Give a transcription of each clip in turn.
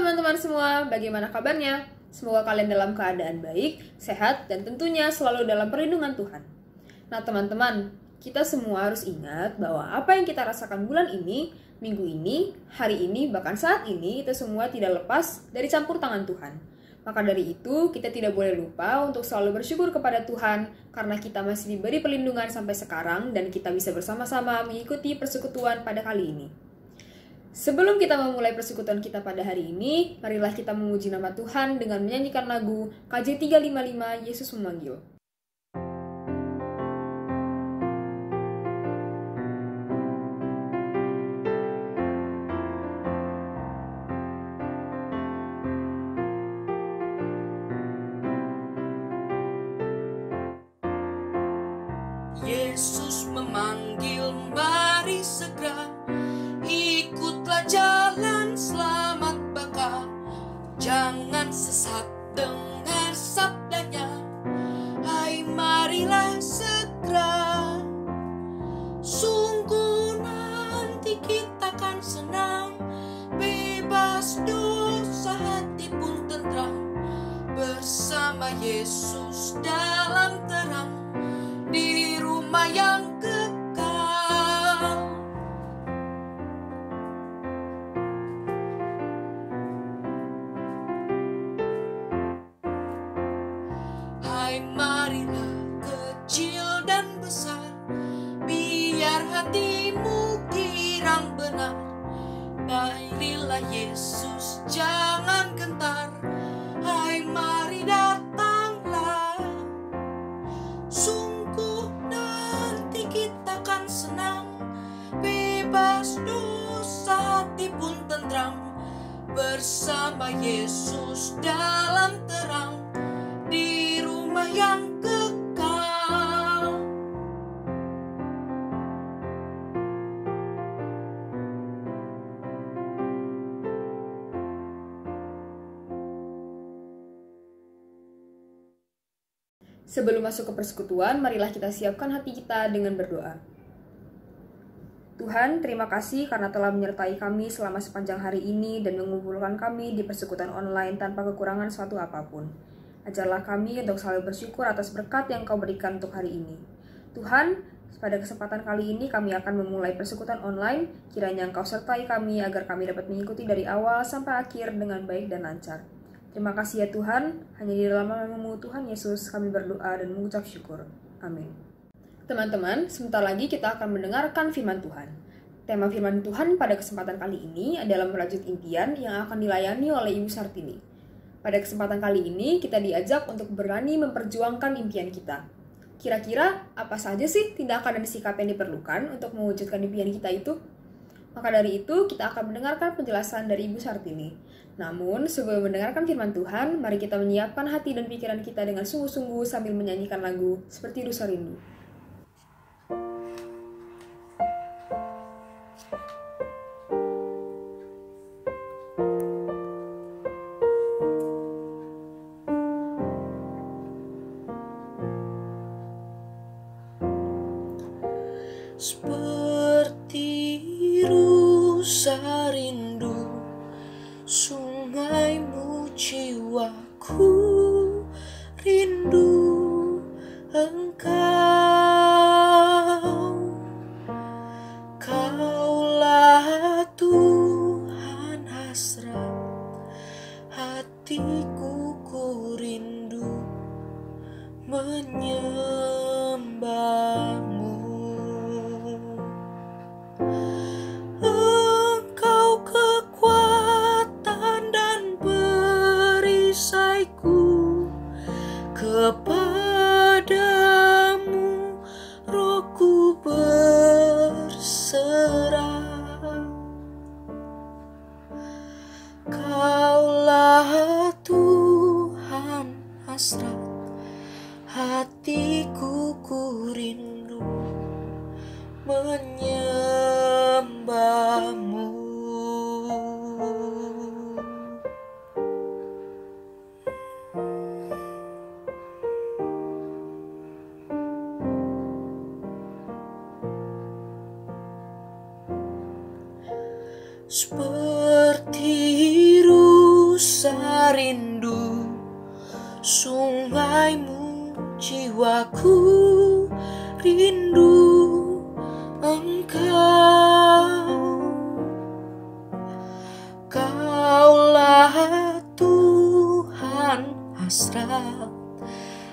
teman-teman semua, bagaimana kabarnya? Semoga kalian dalam keadaan baik, sehat, dan tentunya selalu dalam perlindungan Tuhan. Nah teman-teman, kita semua harus ingat bahwa apa yang kita rasakan bulan ini, minggu ini, hari ini, bahkan saat ini, itu semua tidak lepas dari campur tangan Tuhan. Maka dari itu, kita tidak boleh lupa untuk selalu bersyukur kepada Tuhan, karena kita masih diberi perlindungan sampai sekarang, dan kita bisa bersama-sama mengikuti persekutuan pada kali ini. Sebelum kita memulai persekutuan kita pada hari ini, marilah kita memuji nama Tuhan dengan menyanyikan lagu KJ 355 Yesus Memanggil. Yesus memanggil, mari segera ikutlah jalan selamat baka. Jangan sesat dengar sabdanya, hai marilah segera. Sungguh nanti kita kan senang, bebas dosa hati pun tentram, bersama Yesus dalam terang, di rumah yang kekal. Hai marilah kecil dan besar, biar hatimu girang benar. Marilah Yesus jangan gentar, hai mari datanglah. Sungguh nanti kita kan senang, bebas dosa hati pun tentram, bersama Yesus dalam terang, di rumah yang kekal. Sebelum masuk ke persekutuan, marilah kita siapkan hati kita dengan berdoa. Tuhan, terima kasih karena telah menyertai kami selama sepanjang hari ini dan mengumpulkan kami di persekutuan online tanpa kekurangan suatu apapun. Ajarlah kami untuk selalu bersyukur atas berkat yang Kau berikan untuk hari ini. Tuhan, pada kesempatan kali ini kami akan memulai persekutuan online. Kiranya Engkau sertai kami agar kami dapat mengikuti dari awal sampai akhir dengan baik dan lancar. Terima kasih ya Tuhan, hanya di dalam nama-Mu Tuhan Yesus kami berdoa dan mengucap syukur. Amin. Teman-teman, sebentar lagi kita akan mendengarkan firman Tuhan. Tema firman Tuhan pada kesempatan kali ini adalah merajut impian yang akan dilayani oleh Ibu Sartini. Pada kesempatan kali ini kita diajak untuk berani memperjuangkan impian kita. Kira-kira apa saja sih tindakan dan sikap yang diperlukan untuk mewujudkan impian kita itu? Maka dari itu kita akan mendengarkan penjelasan dari Ibu Sartini. Namun, sebelum mendengarkan firman Tuhan, mari kita menyiapkan hati dan pikiran kita dengan sungguh-sungguh sambil menyanyikan lagu seperti Rusa Rindu. Seperti rusa rindu sungaimu, jiwaku rindu Engkau. Kaulah Tuhan hasrat hatiku, ku rindu menyembahmu. Engkau kekuatan dan perisaiku, kepadamu rohku berserah. Kaulah Tuhan hasrat hatiku, ku rindu menyembahmu. Seperti rasa rindu sungaimu, jiwaku rindu Engkau. Kaulah Tuhan hasrat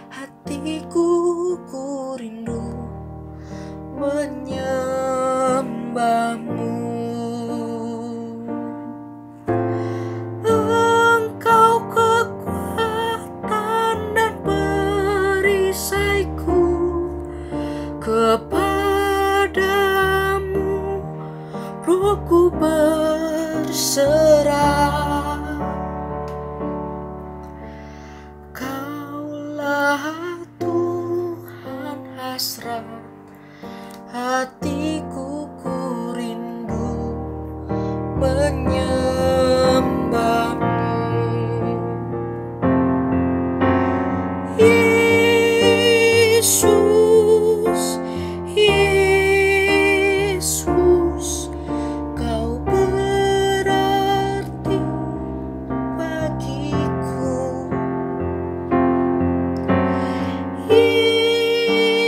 hatiku, ku rindu menyembahmu. Engkau kekuatan dan perisaiku, kepadamu rohku berserah. Kaulah Tuhan hasrat hatiku, ku rindu menyembahmu. Yesus, Yesus, Kau berarti bagiku.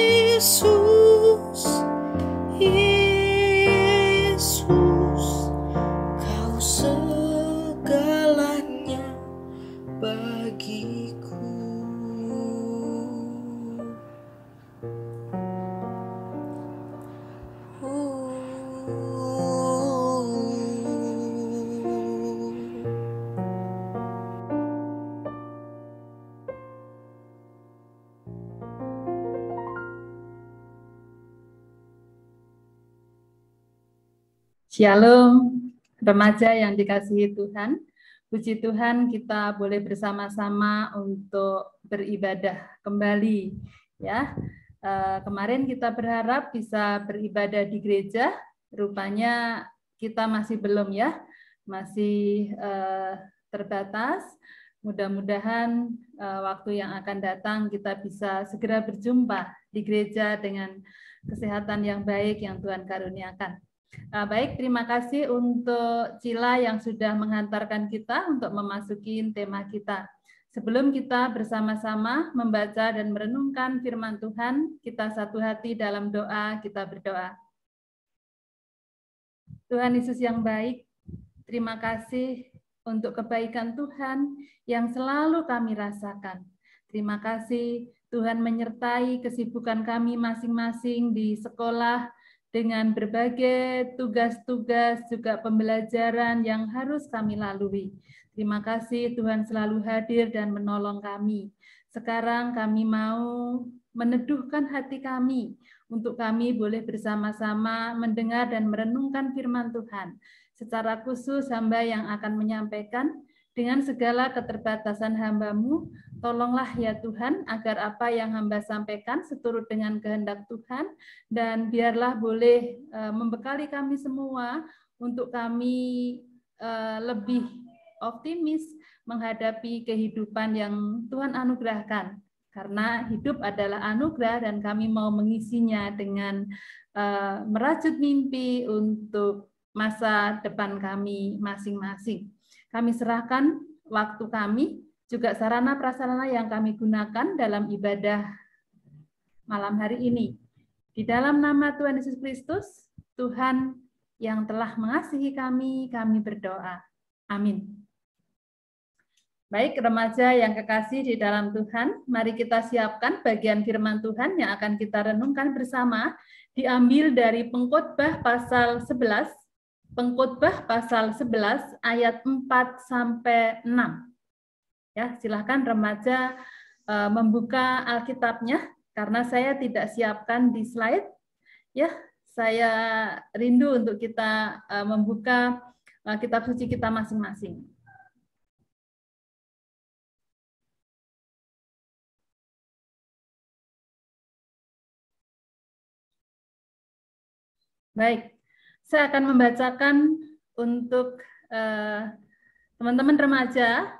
Yesus, Yesus, Kau segalanya bagiku. Shalom, remaja yang dikasihi Tuhan. Puji Tuhan kita boleh bersama-sama untuk beribadah kembali. Ya, kemarin kita berharap bisa beribadah di gereja. Rupanya kita masih belum ya, masih terbatas. Mudah-mudahan waktu yang akan datang kita bisa segera berjumpa di gereja dengan kesehatan yang baik yang Tuhan karuniakan. Baik, terima kasih untuk Cila yang sudah menghantarkan kita untuk memasuki tema kita. Sebelum kita bersama-sama membaca dan merenungkan firman Tuhan, kita satu hati dalam doa, kita berdoa. Tuhan Yesus yang baik, terima kasih untuk kebaikan Tuhan yang selalu kami rasakan. Terima kasih Tuhan menyertai kesibukan kami masing-masing di sekolah, dengan berbagai tugas-tugas juga pembelajaran yang harus kami lalui. Terima kasih Tuhan selalu hadir dan menolong kami. Sekarang kami mau meneduhkan hati kami untuk kami boleh bersama-sama mendengar dan merenungkan firman Tuhan. Secara khusus hamba yang akan menyampaikan, dengan segala keterbatasan hamba-Mu, tolonglah ya Tuhan, agar apa yang hamba sampaikan seturut dengan kehendak Tuhan, dan biarlah boleh membekali kami semua untuk kami lebih optimis menghadapi kehidupan yang Tuhan anugerahkan. Karena hidup adalah anugerah dan kami mau mengisinya dengan merajut mimpi untuk masa depan kami masing-masing. Kami serahkan waktu kami, juga sarana prasarana yang kami gunakan dalam ibadah malam hari ini. Di dalam nama Tuhan Yesus Kristus, Tuhan yang telah mengasihi kami berdoa. Amin. Baik, remaja yang kekasih di dalam Tuhan, mari kita siapkan bagian firman Tuhan yang akan kita renungkan bersama, diambil dari Pengkhotbah pasal 11, Pengkhotbah pasal 11 ayat 4-6. Ya, silakan remaja membuka Alkitabnya karena saya tidak siapkan di slide. Ya, saya rindu untuk kita membuka kitab suci kita masing-masing. Baik. Saya akan membacakan untuk teman-teman remaja.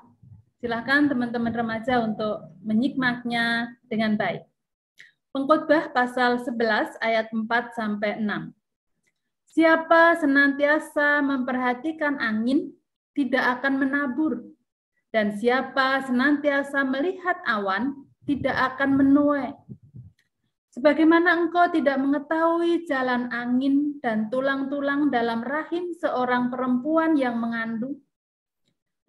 Silakan teman-teman remaja untuk menyimaknya dengan baik. Pengkhotbah pasal 11 ayat 4-6. Siapa senantiasa memperhatikan angin tidak akan menabur, Dan siapa senantiasa melihat awan, tidak akan menuai. Sebagaimana engkau tidak mengetahui jalan angin dan tulang-tulang dalam rahim seorang perempuan yang mengandung,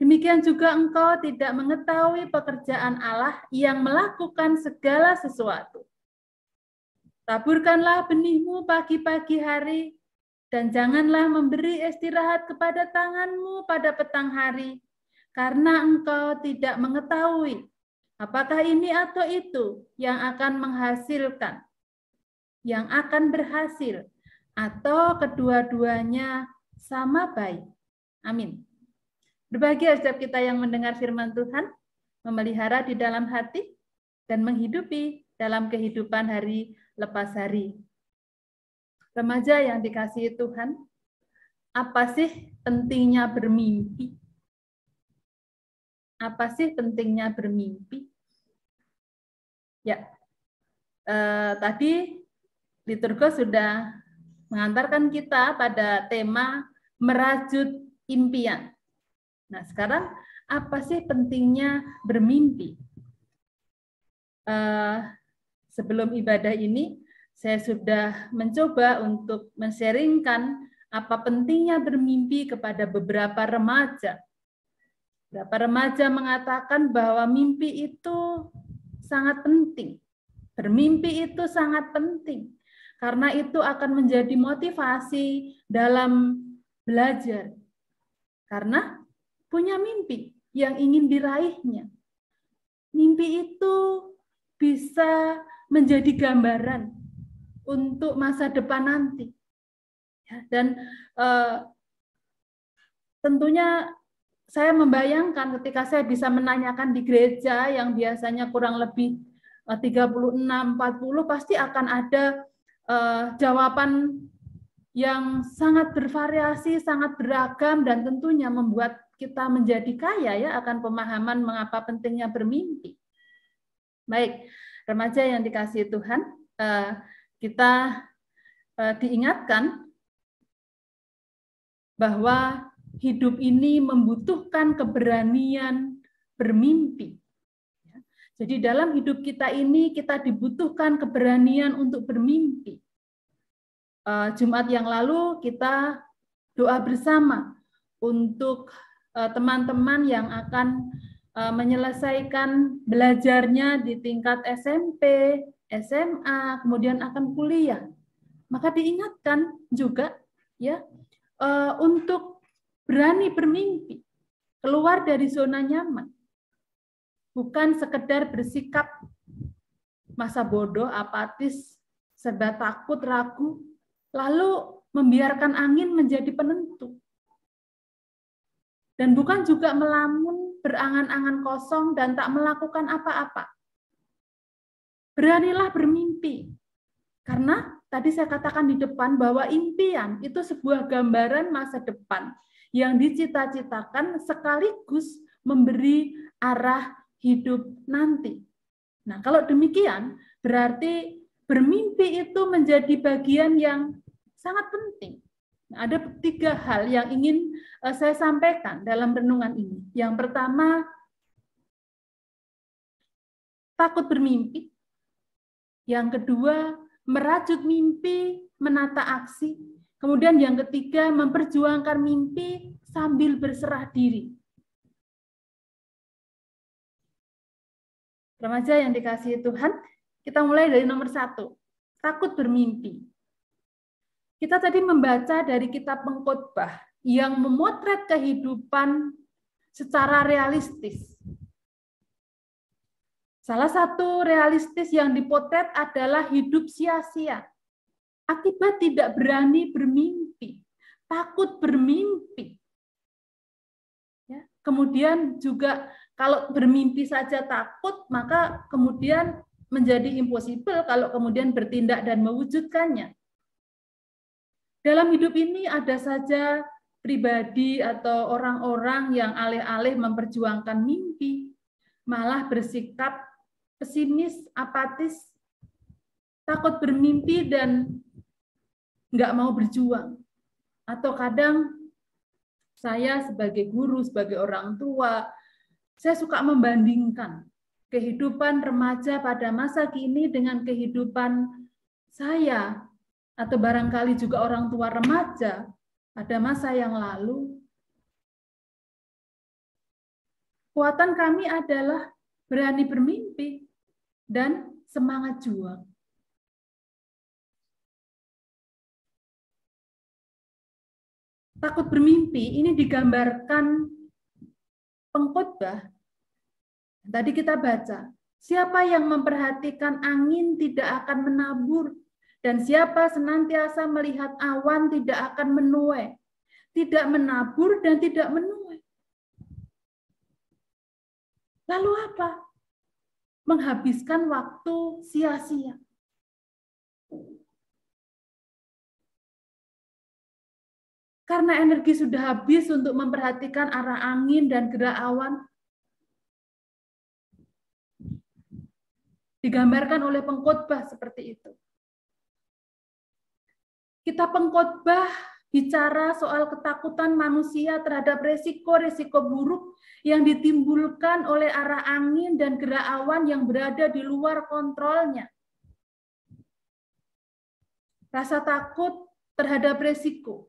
demikian juga engkau tidak mengetahui pekerjaan Allah yang melakukan segala sesuatu. Taburkanlah benihmu pagi-pagi hari, dan janganlah memberi istirahat kepada tanganmu pada petang hari, karena engkau tidak mengetahui apakah ini atau itu yang akan menghasilkan, yang akan berhasil, atau kedua-duanya sama baik. Amin. Berbahagia setiap kita yang mendengar firman Tuhan, memelihara di dalam hati, dan menghidupi dalam kehidupan hari lepas hari. Remaja yang dikasihi Tuhan, apa sih pentingnya bermimpi? Apa sih pentingnya bermimpi? Ya, tadi liturgos sudah mengantarkan kita pada tema merajut impian. Nah, sekarang apa sih pentingnya bermimpi? Sebelum ibadah ini, saya sudah mencoba untuk men-sharingkan apa pentingnya bermimpi kepada beberapa remaja. Beberapa remaja mengatakan bahwa mimpi itu sangat penting. Bermimpi itu sangat penting, karena itu akan menjadi motivasi dalam belajar. Karena punya mimpi yang ingin diraihnya. Mimpi itu bisa menjadi gambaran untuk masa depan nanti. Dan tentunya saya membayangkan ketika saya bisa menanyakan di gereja yang biasanya kurang lebih 36-40, pasti akan ada jawaban yang sangat bervariasi, sangat beragam, dan tentunya membuat kita menjadi kaya ya akan pemahaman mengapa pentingnya bermimpi. Baik, remaja yang dikasihi Tuhan, kita diingatkan bahwa hidup ini membutuhkan keberanian bermimpi. Jadi dalam hidup kita ini kita dibutuhkan keberanian untuk bermimpi. Jumat yang lalu kita doa bersama untuk teman-teman yang akan menyelesaikan belajarnya di tingkat SMP, SMA, kemudian akan kuliah. Maka diingatkan juga ya untuk berani bermimpi, keluar dari zona nyaman. Bukan sekedar bersikap masa bodoh, apatis, serba takut, ragu, lalu membiarkan angin menjadi penentu. Dan bukan juga melamun, berangan-angan kosong, dan tak melakukan apa-apa. Beranilah bermimpi. Karena tadi saya katakan di depan bahwa impian itu sebuah gambaran masa depan yang dicita-citakan sekaligus memberi arah hidup nanti. Nah, kalau demikian, berarti bermimpi itu menjadi bagian yang sangat penting. Nah, ada 3 hal yang ingin saya sampaikan dalam renungan ini. Yang pertama, takut bermimpi. Yang kedua, merajut mimpi, menata aksi. Kemudian yang ketiga, memperjuangkan mimpi sambil berserah diri. Remaja yang dikasihi Tuhan, kita mulai dari nomor 1, takut bermimpi. Kita tadi membaca dari kitab Pengkhotbah yang memotret kehidupan secara realistis. Salah satu realistis yang dipotret adalah hidup sia-sia. Akibat tidak berani bermimpi, takut bermimpi. Ya, kemudian juga kalau bermimpi saja takut, maka kemudian menjadi impossible kalau kemudian bertindak dan mewujudkannya. Dalam hidup ini ada saja pribadi atau orang-orang yang alih-alih memperjuangkan mimpi, malah bersikap pesimis, apatis, takut bermimpi dan nggak mau berjuang. Atau kadang saya sebagai guru, sebagai orang tua, Saya suka membandingkan kehidupan remaja pada masa kini dengan kehidupan saya, atau barangkali juga orang tua remaja pada masa yang lalu. Kekuatan kami adalah berani bermimpi dan semangat juang. Takut bermimpi ini digambarkan pengkhotbah. Tadi kita baca, siapa yang memperhatikan angin tidak akan menabur, dan siapa senantiasa melihat awan tidak akan menuai. Tidak menabur dan tidak menuai. Lalu apa? Menghabiskan waktu sia-sia. Karena energi sudah habis untuk memperhatikan arah angin dan gerak awan, digambarkan oleh pengkhotbah seperti itu. Kita pengkhotbah bicara soal ketakutan manusia terhadap resiko-resiko buruk yang ditimbulkan oleh arah angin dan gerak awan yang berada di luar kontrolnya. Rasa takut terhadap resiko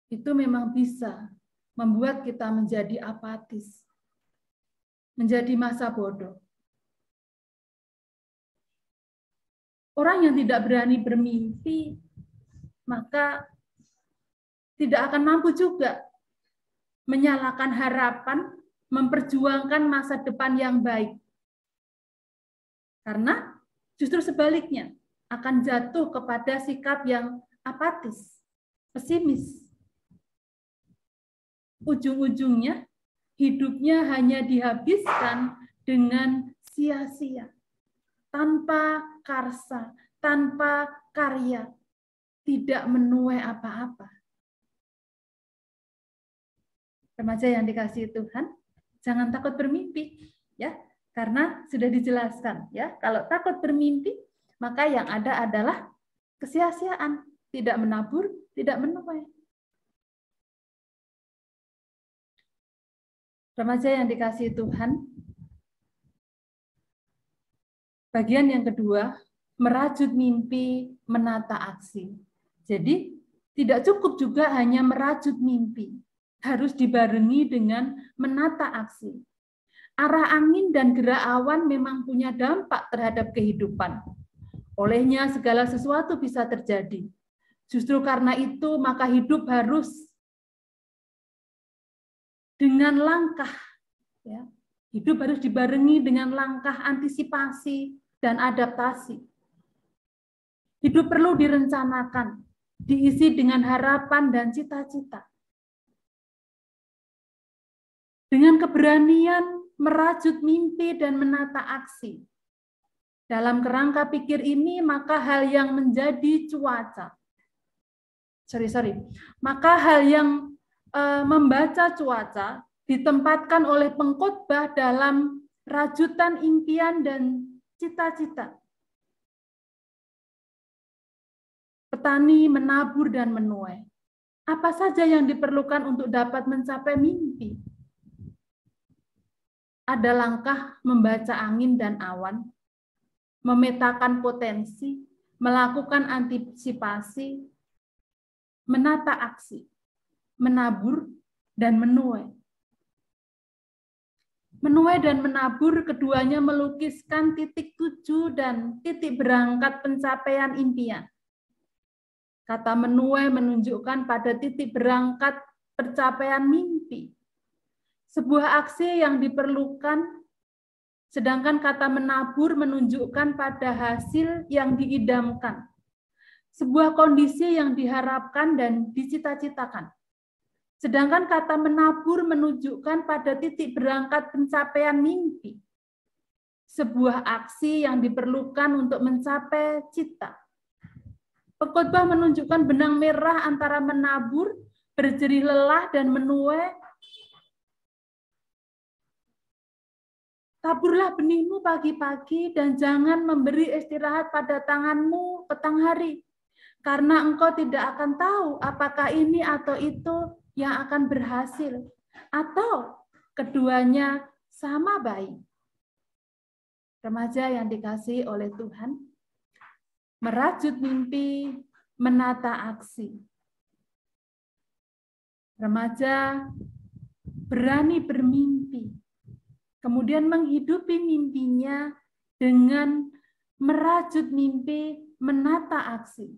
itu memang bisa membuat kita menjadi apatis, menjadi masa bodoh. Orang yang tidak berani bermimpi, maka tidak akan mampu juga menyalakan harapan, memperjuangkan masa depan yang baik. Karena justru sebaliknya, akan jatuh kepada sikap yang apatis, pesimis. Ujung-ujungnya, hidupnya hanya dihabiskan dengan sia-sia, tanpa karsa, tanpa karya, tidak menuai apa-apa. Remaja yang dikasihi Tuhan, jangan takut bermimpi, ya, karena sudah dijelaskan, ya. Kalau takut bermimpi, maka yang ada adalah kesia-siaan, tidak menabur, tidak menuai. Remaja yang dikasihi Tuhan, bagian yang kedua, merajut mimpi, menata aksi. Jadi, tidak cukup juga hanya merajut mimpi, harus dibarengi dengan menata aksi. Arah angin dan gerak awan memang punya dampak terhadap kehidupan. Olehnya segala sesuatu bisa terjadi. Justru karena itu, maka hidup harus dengan langkah, ya, hidup harus dibarengi dengan langkah antisipasi dan adaptasi. Hidup perlu direncanakan, diisi dengan harapan dan cita-cita. Dengan keberanian merajut mimpi dan menata aksi. Dalam kerangka pikir ini, maka hal yang menjadi cuaca. Maka hal yang membaca cuaca ditempatkan oleh pengkhotbah dalam rajutan impian dan cita-cita. Petani menabur dan menuai. Apa saja yang diperlukan untuk dapat mencapai mimpi? Ada langkah membaca angin dan awan, memetakan potensi, melakukan antisipasi, menata aksi, menabur, dan menuai. Menuai dan menabur keduanya melukiskan titik tuju dan titik berangkat pencapaian impian. Kata menuai menunjukkan pada titik berangkat pencapaian mimpi. Sebuah aksi yang diperlukan, sedangkan kata menabur menunjukkan pada hasil yang diidamkan. Sebuah kondisi yang diharapkan dan dicita-citakan. Sedangkan kata menabur menunjukkan pada titik berangkat pencapaian mimpi. Sebuah aksi yang diperlukan untuk mencapai cita. Pengkhotbah menunjukkan benang merah antara menabur, berjerih lelah, dan menuai. Taburlah benihmu pagi-pagi dan jangan memberi istirahat pada tanganmu petang hari. Karena engkau tidak akan tahu apakah ini atau itu yang akan berhasil. atau keduanya sama baik? Remaja yang dikasihi oleh Tuhan, merajut mimpi, menata aksi. Remaja berani bermimpi, kemudian menghidupi mimpinya dengan merajut mimpi, menata aksi.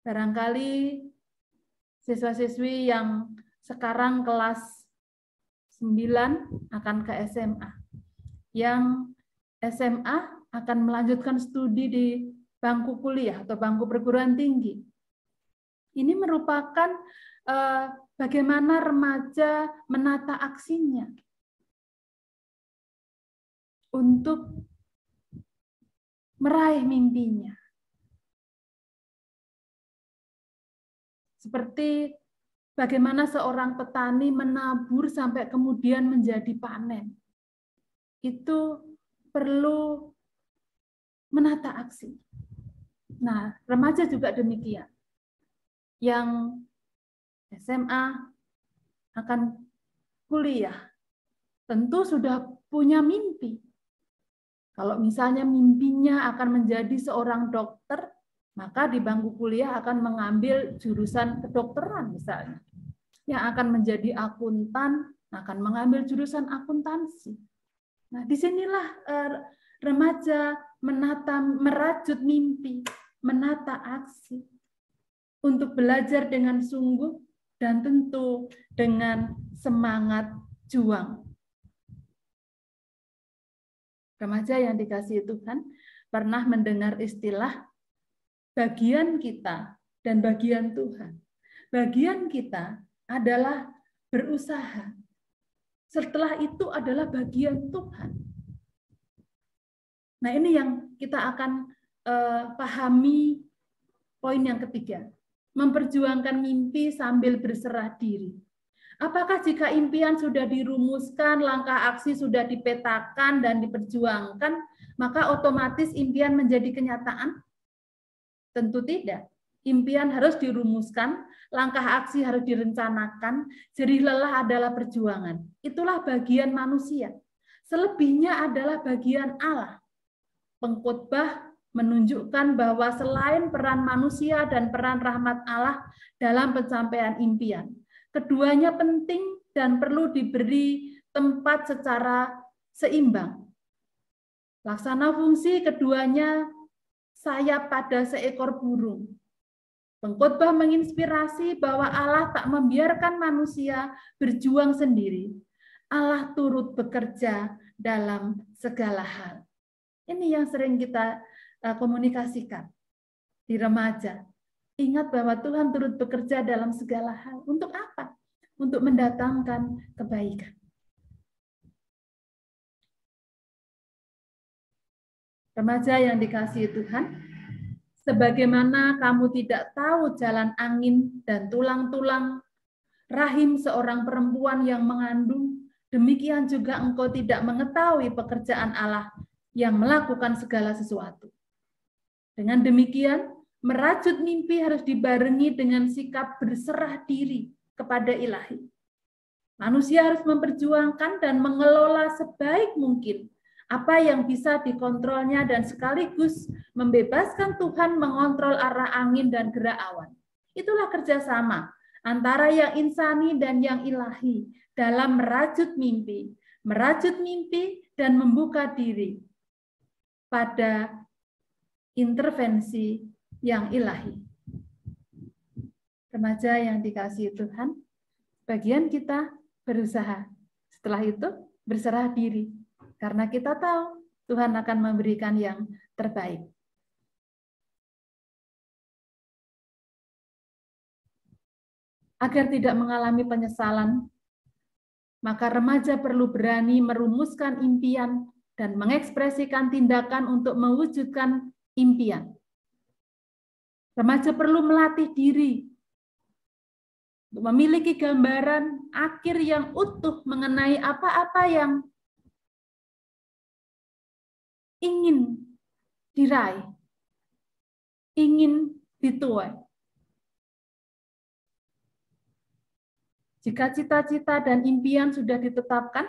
Barangkali siswa-siswi yang sekarang kelas 9 akan ke SMA. Yang SMA akan melanjutkan studi di bangku kuliah atau bangku perguruan tinggi. Ini merupakan bagaimana remaja menata aksinya untuk meraih mimpinya. Seperti bagaimana seorang petani menabur sampai kemudian menjadi panen. Itu perlu menata aksi. Nah, remaja juga demikian. Yang SMA akan kuliah, tentu sudah punya mimpi. Kalau misalnya mimpinya akan menjadi seorang dokter, maka di bangku kuliah akan mengambil jurusan kedokteran misalnya. Yang akan menjadi akuntan akan mengambil jurusan akuntansi. Nah, disinilah remaja merajut mimpi, menata aksi untuk belajar dengan sungguh dan tentu dengan semangat juang. Remaja yang dikasihi Tuhan, pernah mendengar istilah bagian kita dan bagian Tuhan. Bagian kita adalah berusaha. Setelah itu adalah bagian Tuhan. Nah, ini yang kita akan pahami poin yang ketiga. Memperjuangkan mimpi sambil berserah diri. Apakah jika impian sudah dirumuskan, langkah aksi sudah dipetakan dan diperjuangkan, maka otomatis impian menjadi kenyataan? Tentu tidak. Impian harus dirumuskan, langkah aksi harus direncanakan, jerih lelah adalah perjuangan. Itulah bagian manusia. Selebihnya adalah bagian Allah. Pengkhotbah menunjukkan bahwa selain peran manusia dan peran rahmat Allah dalam pencapaian impian, keduanya penting dan perlu diberi tempat secara seimbang. Laksana fungsi keduanya sayap pada seekor burung. Pengkhotbah menginspirasi bahwa Allah tak membiarkan manusia berjuang sendiri. Allah turut bekerja dalam segala hal. Ini yang sering kita komunikasikan di remaja. Ingat bahwa Tuhan turut bekerja dalam segala hal. Untuk apa? Untuk mendatangkan kebaikan. Remaja yang dikasihi Tuhan, sebagaimana kamu tidak tahu jalan angin dan tulang-tulang rahim seorang perempuan yang mengandung, demikian juga engkau tidak mengetahui pekerjaan Allah yang melakukan segala sesuatu. Dengan demikian, merajut mimpi harus dibarengi dengan sikap berserah diri kepada Ilahi. Manusia harus memperjuangkan dan mengelola sebaik mungkin apa yang bisa dikontrolnya dan sekaligus membebaskan Tuhan mengontrol arah angin dan gerak awan. Itulah kerjasama antara yang insani dan yang ilahi dalam merajut mimpi dan membuka diri pada intervensi yang ilahi. Remaja yang dikasihi Tuhan, bagian kita berusaha. Setelah itu berserah diri. Karena kita tahu Tuhan akan memberikan yang terbaik. Agar tidak mengalami penyesalan, maka remaja perlu berani merumuskan impian dan mengekspresikan tindakan untuk mewujudkan impian. Remaja perlu melatih diri untuk memiliki gambaran akhir yang utuh mengenai apa-apa yang ingin diraih, ingin dituai. Jika cita-cita dan impian sudah ditetapkan,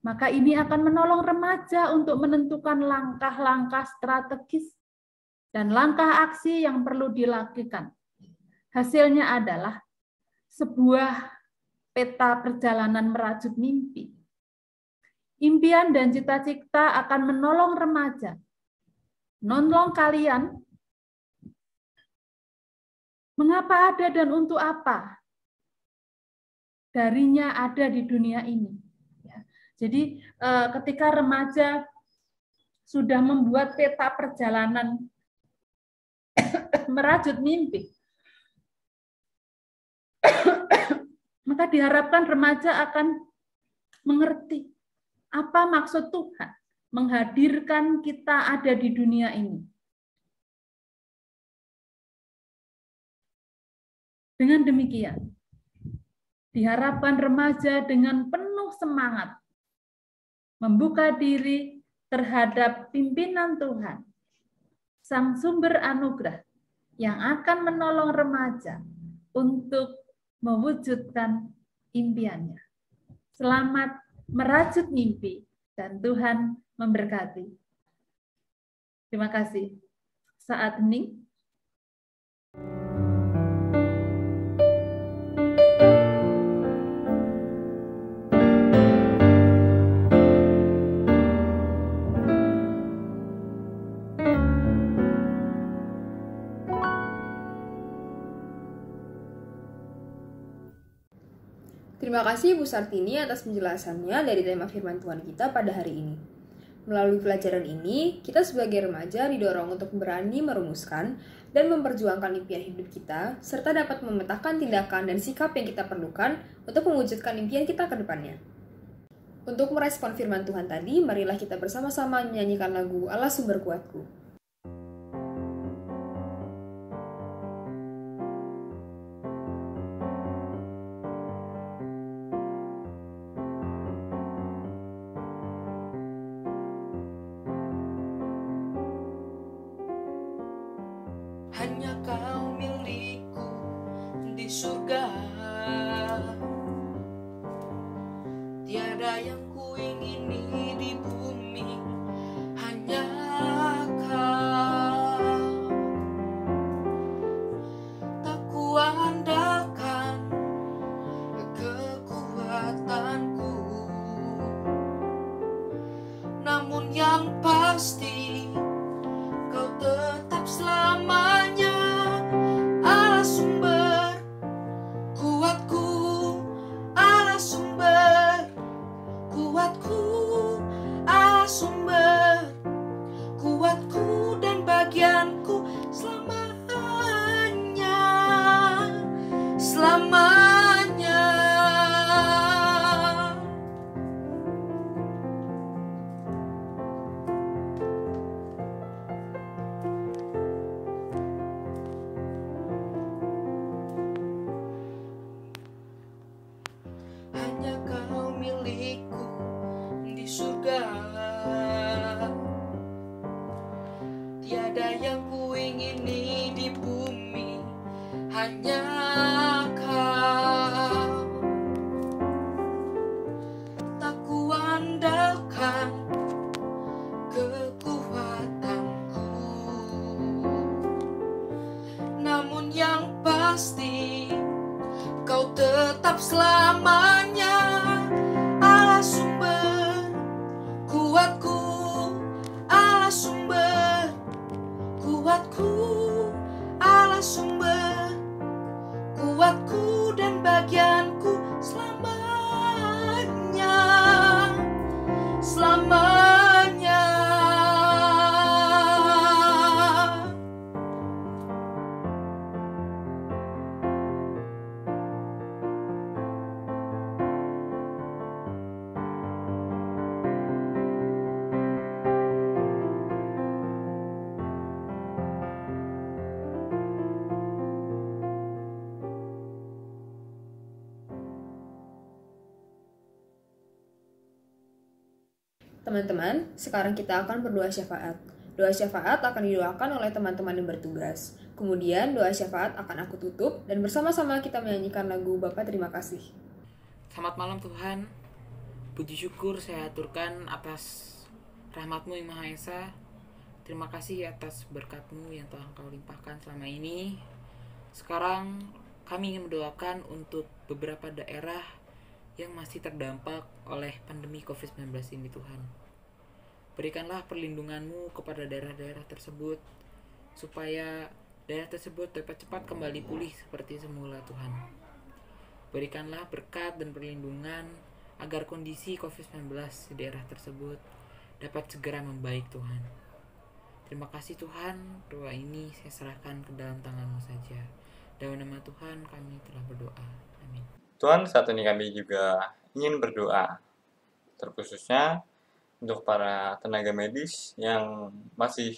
maka ini akan menolong remaja untuk menentukan langkah-langkah strategis dan langkah aksi yang perlu dilakukan. Hasilnya adalah sebuah peta perjalanan merajut mimpi. Impian dan cita-cita akan menolong remaja, menolong kalian. Mengapa ada dan untuk apa? Darinya ada di dunia ini. Jadi ketika remaja sudah membuat peta perjalanan merajut mimpi, maka diharapkan remaja akan mengerti apa maksud Tuhan menghadirkan kita ada di dunia ini. Dengan demikian, diharapkan remaja dengan penuh semangat membuka diri terhadap pimpinan Tuhan, Sang Sumber Anugerah yang akan menolong remaja untuk mewujudkan impiannya. Selamat merajut mimpi dan Tuhan memberkati. Terima kasih. Saat hening. Terima kasih Bu Sartini atas penjelasannya dari tema firman Tuhan kita pada hari ini. Melalui pelajaran ini, kita sebagai remaja didorong untuk berani merumuskan dan memperjuangkan impian hidup kita, serta dapat memetakan tindakan dan sikap yang kita perlukan untuk mewujudkan impian kita ke depannya. Untuk merespon firman Tuhan tadi, marilah kita bersama-sama menyanyikan lagu Allah Sumber Kuatku. Hanya Kau milikku di surga, tiada yang kuingini di bumi, hanya Kau. Tak kuandalkan kekuatanku, namun yang pasti Kau tetap selamanya Allah sumber kuatku, Allah sumber kuatku, Allah sumber kuatku dan bagianku selamanya, selamanya. Hanya Kau milikku di surga, tiada yang kuingini di bumi, hanya Kau. Tak kuandalkan kekuatanku, namun yang pasti Kau tetap selamanya Allah sumber kuatku, Allah sumber kuatku, Allah sumber kuatku dan bagianku selamanya, selamanya. Teman-teman, sekarang kita akan berdoa syafaat. Doa syafaat akan didoakan oleh teman-teman yang bertugas. Kemudian doa syafaat akan aku tutup dan bersama-sama kita menyanyikan lagu Bapa Terima Kasih. Selamat malam Tuhan. Puji syukur saya aturkan atas rahmat-Mu yang Maha Esa. Terima kasih atas berkat-Mu yang telah Engkau limpahkan selama ini. Sekarang kami ingin mendoakan untuk beberapa daerah yang masih terdampak oleh pandemi COVID-19 ini Tuhan. Berikanlah perlindungan-Mu kepada daerah-daerah tersebut, supaya daerah tersebut dapat cepat kembali pulih seperti semula Tuhan. Berikanlah berkat dan perlindungan agar kondisi COVID-19 di daerah tersebut dapat segera membaik Tuhan. Terima kasih Tuhan, doa ini saya serahkan ke dalam tangan-Mu saja. Dalam nama Tuhan kami telah berdoa. Amin. Tuhan, saat ini kami juga ingin berdoa, terkhususnya untuk para tenaga medis yang masih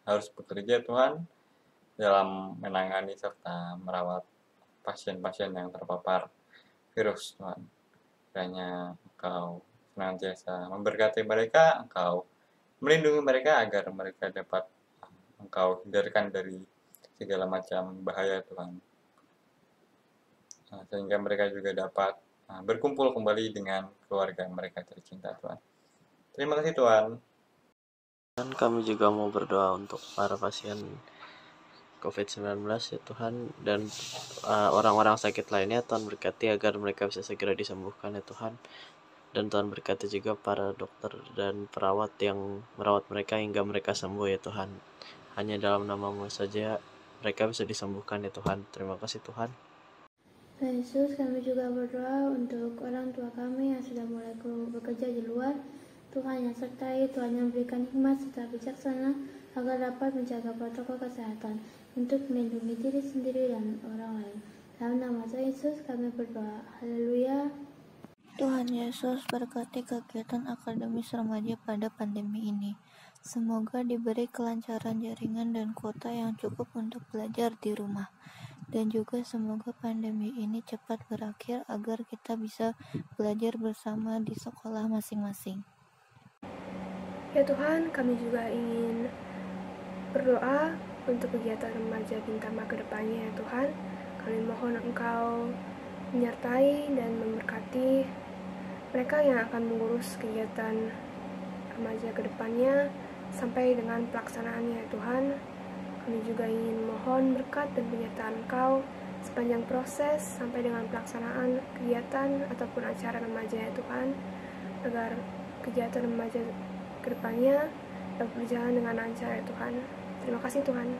harus bekerja Tuhan dalam menangani serta merawat pasien-pasien yang terpapar virus Tuhan. Kiranya Engkau senantiasa memberkati mereka, Engkau melindungi mereka agar mereka dapat Engkau hindarkan dari segala macam bahaya Tuhan. Sehingga mereka juga dapat berkumpul kembali dengan keluarga mereka tercinta Tuhan. Terima kasih Tuhan. Dan kami juga mau berdoa untuk para pasien COVID-19 ya Tuhan, dan orang-orang sakit lainnya Tuhan berkati agar mereka bisa segera disembuhkan ya Tuhan. Dan Tuhan berkati juga para dokter dan perawat yang merawat mereka hingga mereka sembuh ya Tuhan. Hanya dalam nama-Mu saja mereka bisa disembuhkan ya Tuhan. Terima kasih Tuhan. Tuhan Yesus, kami juga berdoa untuk orang tua kami yang sudah mulai bekerja di luar. Tuhan yang sertai, Tuhan yang berikan hikmat serta bijaksana agar dapat menjaga protokol kesehatan untuk melindungi diri sendiri dan orang lain. Dalam nama Tuhan Yesus kami berdoa. Haleluya. Tuhan Yesus, berkati kegiatan akademis remaja pada pandemi ini. Semoga diberi kelancaran jaringan dan kuota yang cukup untuk belajar di rumah. Dan juga semoga pandemi ini cepat berakhir agar kita bisa belajar bersama di sekolah masing-masing. Ya Tuhan, kami juga ingin berdoa untuk kegiatan remaja Bintama ke depannya ya Tuhan. Kami mohon Engkau menyertai dan memberkati mereka yang akan mengurus kegiatan remaja ke depannya sampai dengan pelaksanaannya ya Tuhan. Kami juga ingin mohon berkat dan penyertaan Engkau sepanjang proses sampai dengan pelaksanaan kegiatan ataupun acara remaja ya Tuhan, agar kegiatan remaja ke depannya dapat berjalan dengan lancar ya Tuhan. Terima kasih Tuhan.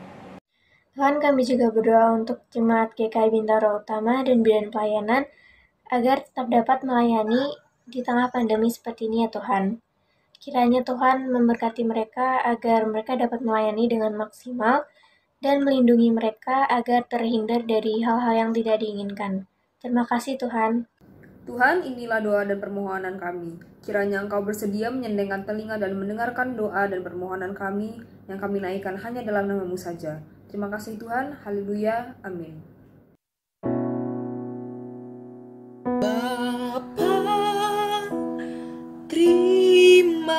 Tuhan, kami juga berdoa untuk Jemaat GKI Bintaro Utama dan Bidan Pelayanan agar tetap dapat melayani di tengah pandemi seperti ini ya Tuhan. Kiranya Tuhan memberkati mereka agar mereka dapat melayani dengan maksimal dan melindungi mereka agar terhindar dari hal-hal yang tidak diinginkan. Terima kasih Tuhan. Tuhan, inilah doa dan permohonan kami. Kiranya Engkau bersedia menyendengkan telinga dan mendengarkan doa dan permohonan kami yang kami naikkan hanya dalam nama-Mu saja. Terima kasih Tuhan. Haleluya. Amin. Bapa, terima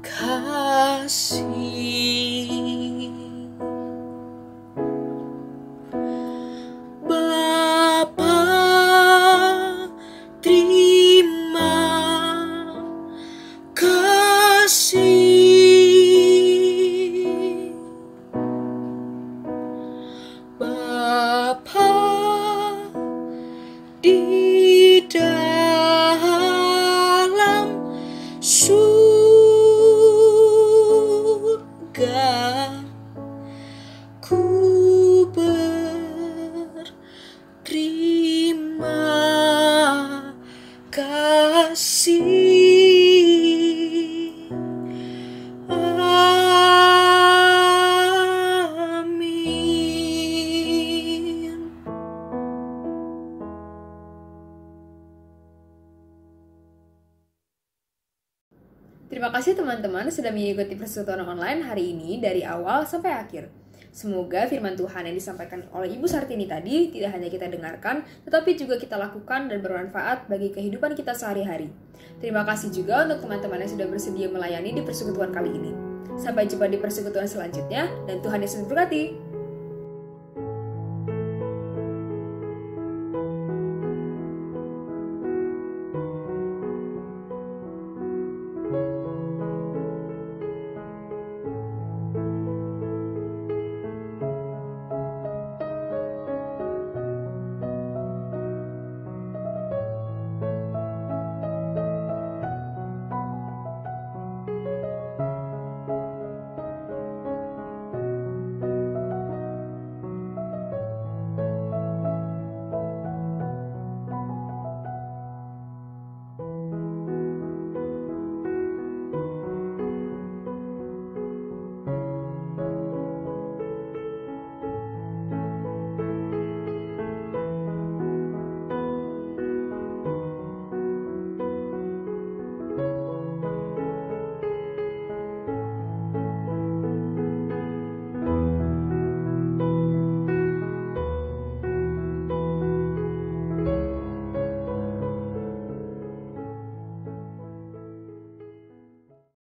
kasih. Bapa, terima kasih. Bapa di dalam surga, ku berterima kasih. Amin. Terima kasih teman-teman sudah mengikuti persekutuan online hari ini dari awal sampai akhir. Semoga firman Tuhan yang disampaikan oleh Ibu Sartini tadi tidak hanya kita dengarkan, tetapi juga kita lakukan dan bermanfaat bagi kehidupan kita sehari-hari. Terima kasih juga untuk teman-teman yang sudah bersedia melayani di persekutuan kali ini. Sampai jumpa di persekutuan selanjutnya, dan Tuhan Yesus memberkati.